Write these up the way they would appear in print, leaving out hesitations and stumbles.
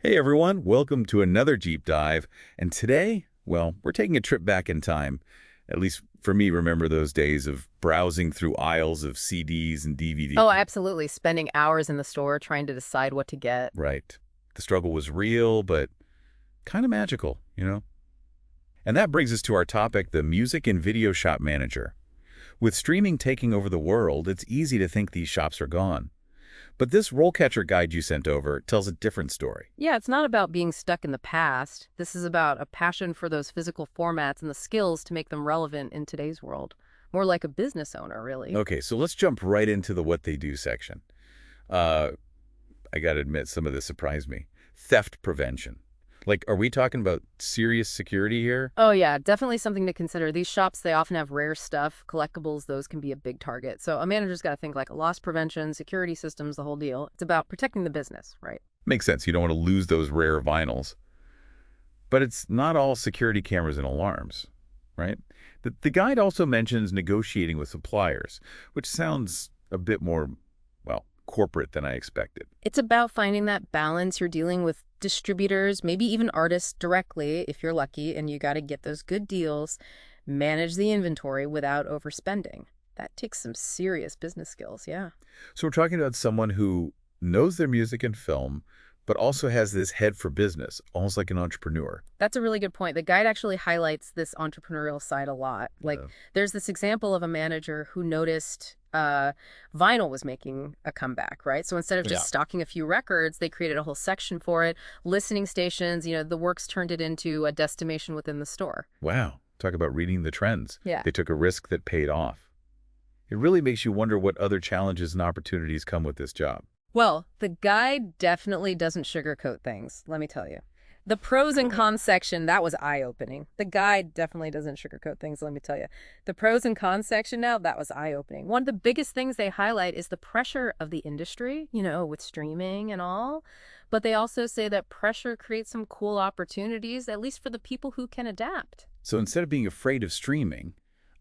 Hey everyone, welcome to another Jeep Dive. And today, well, we're taking a trip back in time. At least for me, remember those days of browsing through aisles of CDs and DVDs. Oh, absolutely. Spending hours in the store trying to decide what to get. Right. The struggle was real, but kind of magical. And that brings us to our topic, the music and video shop manager. With streaming taking over the world, it's easy to think these shops are gone. But this RoleCatcher guide you sent over tells a different story. Yeah, it's not about being stuck in the past. This is about a passion for those physical formats and the skills to make them relevant in today's world. More like a business owner, really. Okay, so let's jump right into the what they do section. Uh, I gotta admit, some of this surprised me. Theft prevention. Like, are we talking about serious security here? Oh, yeah, definitely something to consider. These shops, they often have rare stuff, collectibles, those can be a big target. So a manager's got to think like loss prevention, security systems, the whole deal. It's about protecting the business, right? Makes sense. You don't want to lose those rare vinyls. But it's not all security cameras and alarms, right? The guide also mentions negotiating with suppliers, which sounds a bit more, well, corporate than I expected. It's about finding that balance. You're dealing with distributors, maybe even artists directly if you're lucky, and you got to get those good deals, manage the inventory without overspending. That takes some serious business skills, yeah. So we're talking about someone who knows their music and film, but also has this head for business, almost like an entrepreneur. That's a really good point. The guide actually highlights this entrepreneurial side a lot. Like, Uh, there's this example of a manager who noticed vinyl was making a comeback, right? So instead of yeah. just stocking a few records, they created a whole section for it, listening stations, the works turned it into a destination within the store. Wow. Talk about reading the trends. Yeah. They took a risk that paid off. It really makes you wonder what other challenges and opportunities come with this job. Well, the guide definitely doesn't sugarcoat things, let me tell you. The pros and cons section, that was eye-opening. The guide definitely doesn't sugarcoat things, let me tell you. The pros and cons section now, that was eye-opening. One of the biggest things they highlight is the pressure of the industry, with streaming and all. But they also say that pressure creates some cool opportunities, at least for the people who can adapt. So instead of being afraid of streaming,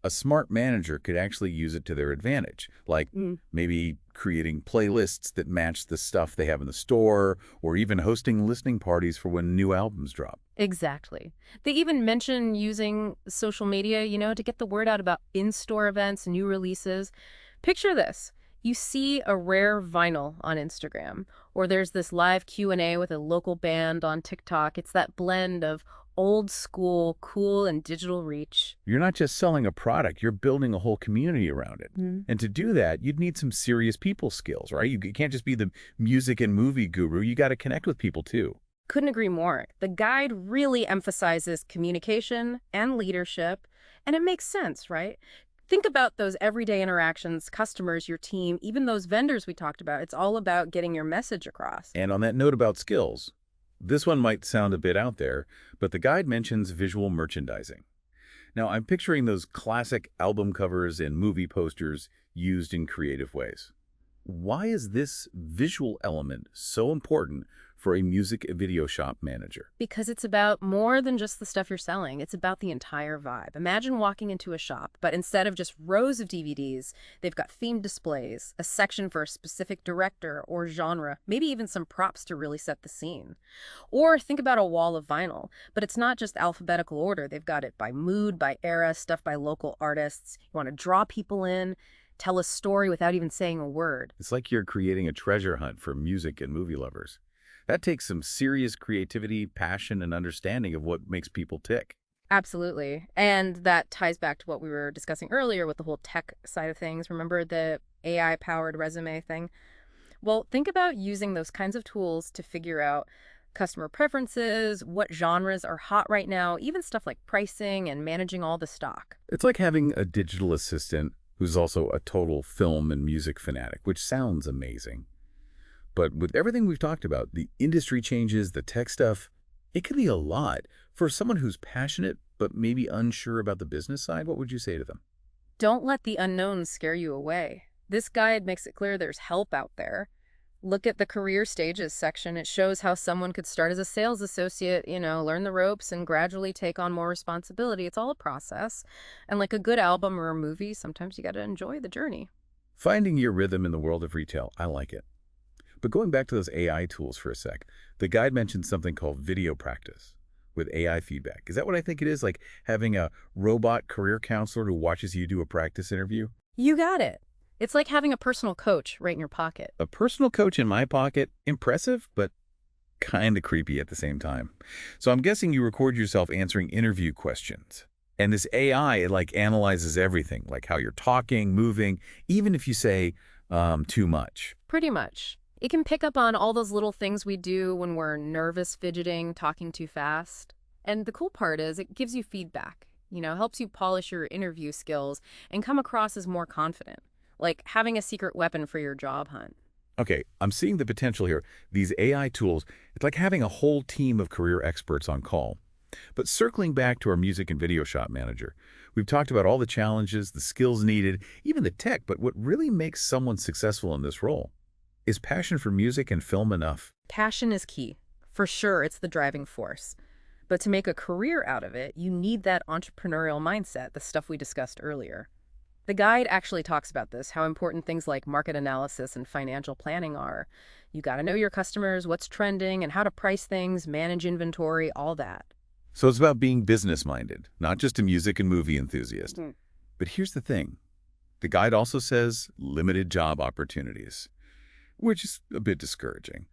a smart manager could actually use it to their advantage, like maybe creating playlists that match the stuff they have in the store, or even hosting listening parties for when new albums drop. Exactly. They even mention using social media, to get the word out about in-store events, new releases. Picture this. You see a rare vinyl on Instagram, or there's this live Q&A with a local band on TikTok. It's that blend of old school, cool, and digital reach. You're not just selling a product, you're building a whole community around it. Mm. And to do that, you'd need some serious people skills, right? You can't just be the music and movie guru. You got to connect with people too. Couldn't agree more. The guide really emphasizes communication and leadership, and it makes sense, right? Think about those everyday interactions, customers, your team, even those vendors we talked about. It's all about getting your message across. And on that note about skills, this one might sound a bit out there, but the guide mentions visual merchandising. Now, I'm picturing those classic album covers and movie posters used in creative ways. Why is this visual element so important for a music and video shop manager? Because it's about more than just the stuff you're selling. It's about the entire vibe. Imagine walking into a shop, but instead of just rows of DVDs, they've got themed displays, a section for a specific director or genre, maybe even some props to really set the scene. Or think about a wall of vinyl, but it's not just alphabetical order. They've got it by mood, by era, stuff by local artists. You want to draw people in, tell a story without even saying a word. It's like you're creating a treasure hunt for music and movie lovers. That takes some serious creativity, passion, and understanding of what makes people tick. Absolutely. And that ties back to what we were discussing earlier with the whole tech side of things. Remember the AI-powered resume thing? Well, think about using those kinds of tools to figure out customer preferences, what genres are hot right now, even stuff like pricing and managing all the stock. It's like having a digital assistant who's also a total film and music fanatic, which sounds amazing. But with everything we've talked about, the industry changes, the tech stuff, it could be a lot. For someone who's passionate but maybe unsure about the business side, what would you say to them? Don't let the unknown scare you away. This guide makes it clear there's help out there. Look at the career stages section. It shows how someone could start as a sales associate, learn the ropes and gradually take on more responsibility. It's all a process. And like a good album or a movie, sometimes you got to enjoy the journey. Finding your rhythm in the world of retail, I like it. But going back to those AI tools for a sec, the guide mentioned something called video practice with AI feedback. Is that what I think it is? Like having a robot career counselor who watches you do a practice interview? You got it. It's like having a personal coach right in your pocket. A personal coach in my pocket? Impressive, but kind of creepy at the same time. So I'm guessing you record yourself answering interview questions. And this AI, it like analyzes everything, like how you're talking, moving, even if you say too much. Pretty much. It can pick up on all those little things we do when we're nervous, fidgeting, talking too fast. And the cool part is it gives you feedback, helps you polish your interview skills and come across as more confident, like having a secret weapon for your job hunt. Okay, I'm seeing the potential here. These AI tools, it's like having a whole team of career experts on call. But circling back to our music and video shop manager, we've talked about all the challenges, the skills needed, even the tech, but what really makes someone successful in this role? Is passion for music and film enough? Passion is key. For sure, it's the driving force. But to make a career out of it, you need that entrepreneurial mindset, the stuff we discussed earlier. The guide actually talks about this, how important things like market analysis and financial planning are. You got to know your customers, what's trending, and how to price things, manage inventory, all that. So it's about being business-minded, not just a music and movie enthusiast. But here's the thing. The guide also says limited job opportunities, which is a bit discouraging.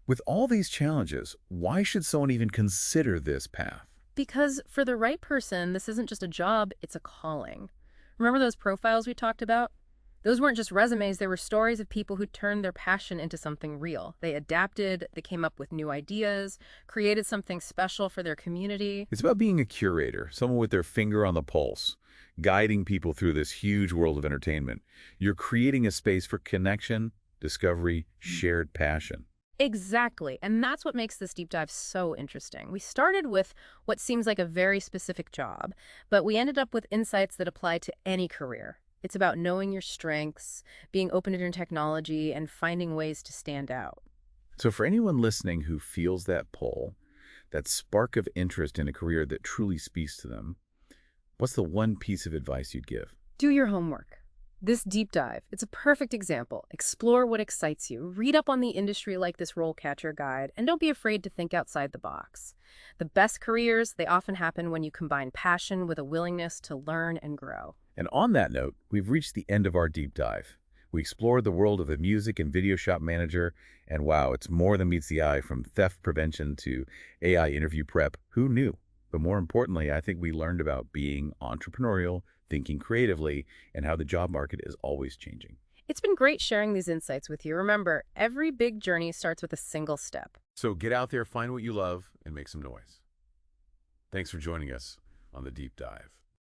With all these challenges, why should someone even consider this path? Because for the right person, this isn't just a job, it's a calling. Remember those profiles we talked about? Those weren't just resumes, they were stories of people who turned their passion into something real. They adapted, they came up with new ideas, created something special for their community. It's about being a curator, someone with their finger on the pulse, guiding people through this huge world of entertainment. You're creating a space for connection, discovery, shared passion. Exactly, and that's what makes this deep dive so interesting. We started with what seems like a very specific job, but we ended up with insights that apply to any career. It's about knowing your strengths, being open to new technology, and finding ways to stand out. So for anyone listening who feels that pull, that spark of interest in a career that truly speaks to them, what's the one piece of advice you'd give? Do your homework. This deep dive, it's a perfect example. Explore what excites you. Read up on the industry like this RoleCatcher guide, and don't be afraid to think outside the box. The best careers, they often happen when you combine passion with a willingness to learn and grow. And on that note, we've reached the end of our deep dive. We explored the world of the music and video shop manager, and wow, it's more than meets the eye, from theft prevention to AI interview prep. Who knew? But more importantly, I think we learned about being entrepreneurial, thinking creatively, and how the job market is always changing. It's been great sharing these insights with you. Remember, every big journey starts with a single step. So get out there, find what you love, and make some noise. Thanks for joining us on the Deep Dive.